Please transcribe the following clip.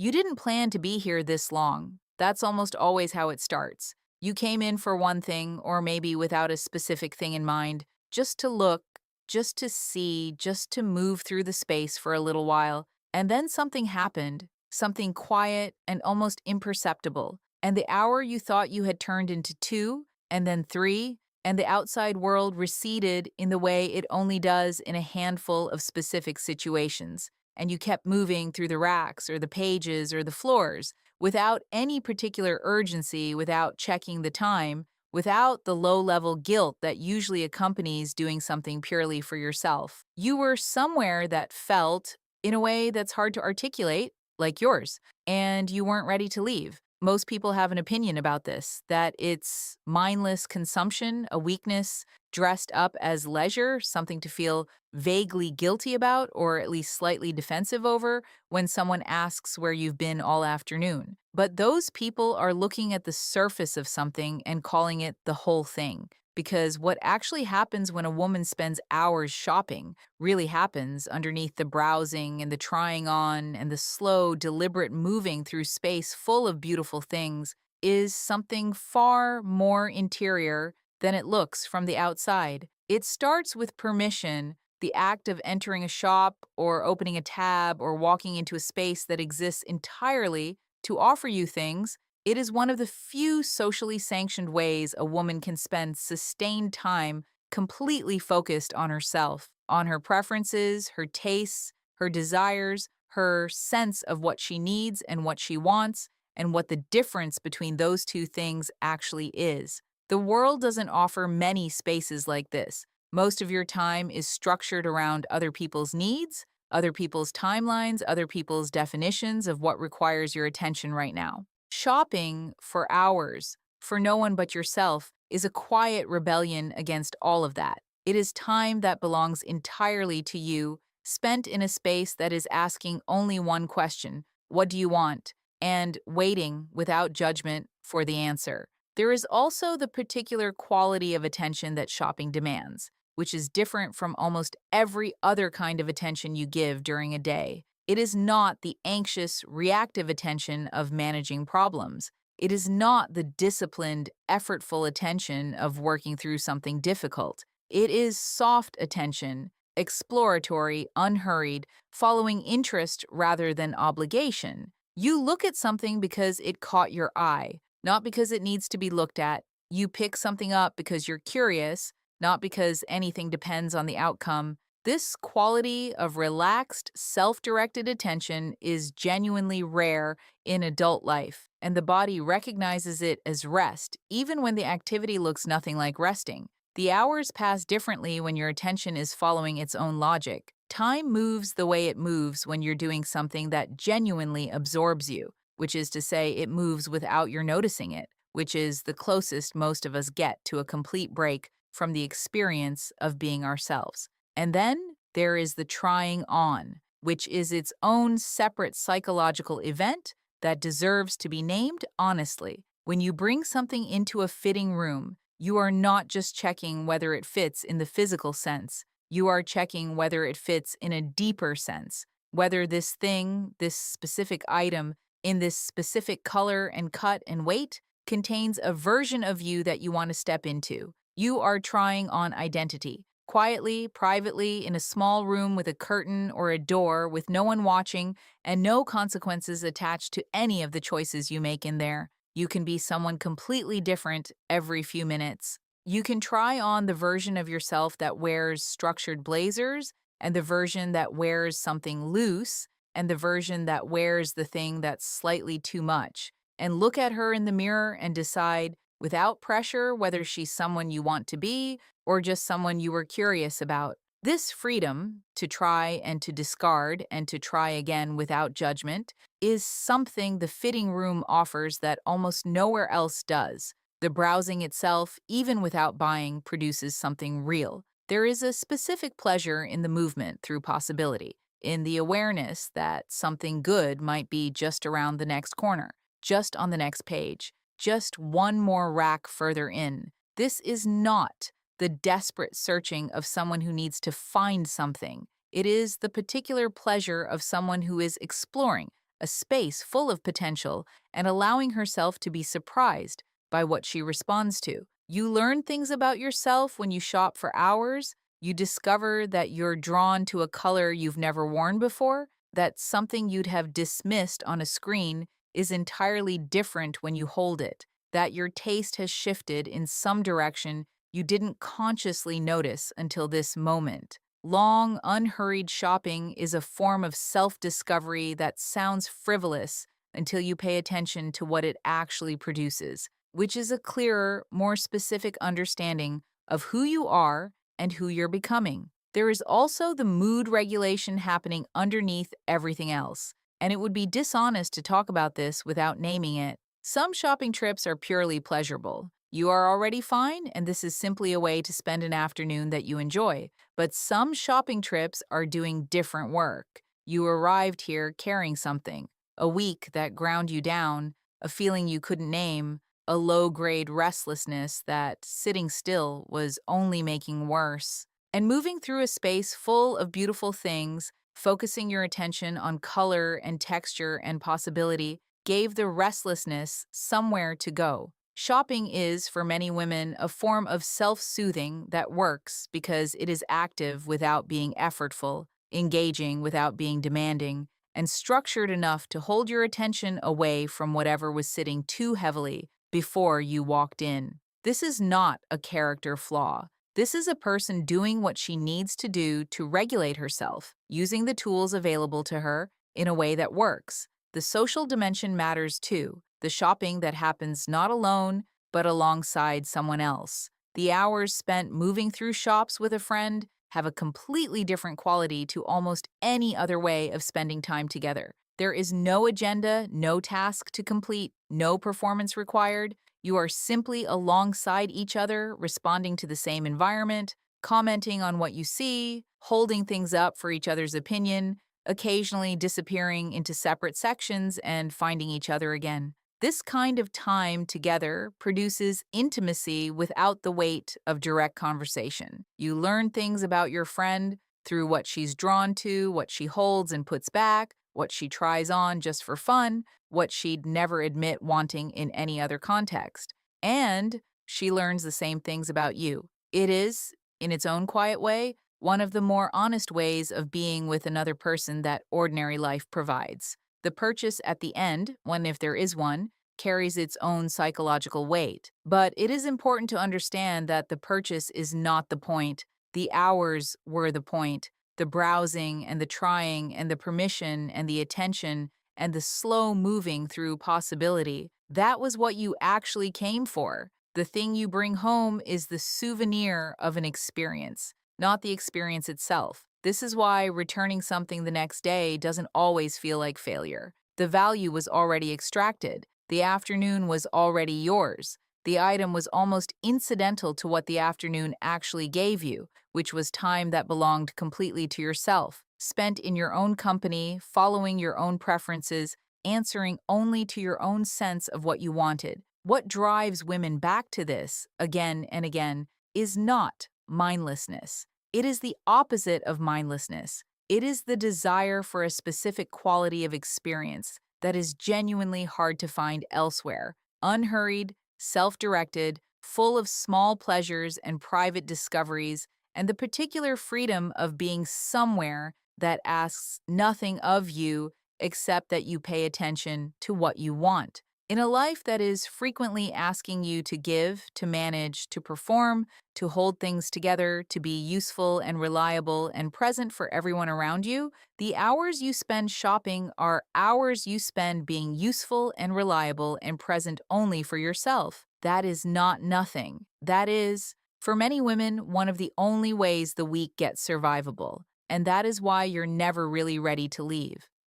You didn't plan to be here this long. That's almost always how it starts. You came in for one thing, or maybe without a specific thing in mind, just to look, just to see, just to move through the space for a little while. And then something happened, something quiet and almost imperceptible. And the hour you thought you had turned into two, and then three, and the outside world receded in the way it only does in a handful of specific situations. And you kept moving through the racks or the pages or the floors without any particular urgency, without checking the time, without the low level guilt that usually accompanies doing something purely for yourself. You were somewhere that felt, in a way that's hard to articulate, like yours, and you weren't ready to leave. Most people have an opinion about this, that it's mindless consumption, a weakness dressed up as leisure, something to feel vaguely guilty about or at least slightly defensive over when someone asks where you've been all afternoon. But those people are looking at the surface of something and calling it the whole thing. Because what actually happens when a woman spends hours shopping really happens underneath the browsing and the trying on and the slow, deliberate moving through space full of beautiful things is something far more interior than it looks from the outside. It starts with permission, the act of entering a shop or opening a tab or walking into a space that exists entirely to offer you things. It is one of the few socially sanctioned ways a woman can spend sustained time completely focused on herself, on her preferences, her tastes, her desires, her sense of what she needs and what she wants, and what the difference between those two things actually is. The world doesn't offer many spaces like this. Most of your time is structured around other people's needs, other people's timelines, other people's definitions of what requires your attention right now. Shopping for hours, for no one but yourself, is a quiet rebellion against all of that. It is time that belongs entirely to you, spent in a space that is asking only one question: what do you want? And waiting without judgment for the answer. There is also the particular quality of attention that shopping demands, which is different from almost every other kind of attention you give during a day. It is not the anxious, reactive attention of managing problems. It is not the disciplined, effortful attention of working through something difficult. It is soft attention, exploratory, unhurried, following interest rather than obligation. You look at something because it caught your eye, not because it needs to be looked at. You pick something up because you're curious, not because anything depends on the outcome. This quality of relaxed, self-directed attention is genuinely rare in adult life, and the body recognizes it as rest, even when the activity looks nothing like resting. The hours pass differently when your attention is following its own logic. Time moves the way it moves when you're doing something that genuinely absorbs you, which is to say, it moves without your noticing it, which is the closest most of us get to a complete break from the experience of being ourselves. And then there is the trying on, which is its own separate psychological event that deserves to be named honestly. When you bring something into a fitting room, you are not just checking whether it fits in the physical sense. You are checking whether it fits in a deeper sense, whether this thing, this specific item, in this specific color and cut and weight, contains a version of you that you want to step into. You are trying on identity, quietly, privately, in a small room with a curtain or a door with no one watching and no consequences attached to any of the choices you make in there. You can be someone completely different every few minutes. You can try on the version of yourself that wears structured blazers, and the version that wears something loose, and the version that wears the thing that's slightly too much. And look at her in the mirror and decide, without pressure, whether she's someone you want to be or just someone you were curious about. This freedom to try and to discard and to try again without judgment is something the fitting room offers that almost nowhere else does. The browsing itself, even without buying, produces something real. There is a specific pleasure in the movement through possibility, in the awareness that something good might be just around the next corner, just on the next page, just one more rack further in. This is not the desperate searching of someone who needs to find something. It is the particular pleasure of someone who is exploring, a space full of potential, and allowing herself to be surprised by what she responds to. You learn things about yourself when you shop for hours. You discover that you're drawn to a color you've never worn before, that something you'd have dismissed on a screen is entirely different when you hold it, that your taste has shifted in some direction you didn't consciously notice until this moment. Long, unhurried shopping is a form of self discovery that sounds frivolous until you pay attention to what it actually produces, which is a clearer, more specific understanding of who you are and who you're becoming. There is also the mood regulation happening underneath everything else, and it would be dishonest to talk about this without naming it. Some shopping trips are purely pleasurable. You are already fine, and this is simply a way to spend an afternoon that you enjoy. But some shopping trips are doing different work. You arrived here carrying something, a week that ground you down, a feeling you couldn't name, a low-grade restlessness that, sitting still, was only making worse. And moving through a space full of beautiful things, focusing your attention on color and texture and possibility, gave the restlessness somewhere to go. Shopping is, for many women, a form of self-soothing that works because it is active without being effortful, engaging without being demanding, and structured enough to hold your attention away from whatever was sitting too heavily before you walked in. This is not a character flaw. This is a person doing what she needs to do to regulate herself, using the tools available to her in a way that works. The social dimension matters too, the shopping that happens not alone, but alongside someone else. The hours spent moving through shops with a friend have a completely different quality to almost any other way of spending time together. There is no agenda, no task to complete, no performance required. You are simply alongside each other, responding to the same environment, commenting on what you see, holding things up for each other's opinion, occasionally disappearing into separate sections and finding each other again. This kind of time together produces intimacy without the weight of direct conversation. You learn things about your friend through what she's drawn to, what she holds and puts back, what she tries on just for fun, what she'd never admit wanting in any other context. And she learns the same things about you. It is, in its own quiet way, one of the more honest ways of being with another person that ordinary life provides. The purchase at the end, when if there is one, carries its own psychological weight. But it is important to understand that the purchase is not the point. The hours were the point. The browsing and the trying and the permission and the attention and the slow moving through possibility. That was what you actually came for. The thing you bring home is the souvenir of an experience, not the experience itself. This is why returning something the next day doesn't always feel like failure. The value was already extracted. The afternoon was already yours. The item was almost incidental to what the afternoon actually gave you, which was time that belonged completely to yourself, spent in your own company, following your own preferences, answering only to your own sense of what you wanted. What drives women back to this, again and again, is not mindlessness. It is the opposite of mindlessness. It is the desire for a specific quality of experience that is genuinely hard to find elsewhere, unhurried, self-directed, full of small pleasures and private discoveries, and the particular freedom of being somewhere that asks nothing of you except that you pay attention to what you want. In a life that is frequently asking you to give, to manage, to perform, to hold things together, to be useful and reliable and present for everyone around you, the hours you spend shopping are hours you spend being useful and reliable and present only for yourself. That is not nothing. That is, for many women, one of the only ways the week gets survivable. And that is why you're never really ready to leave.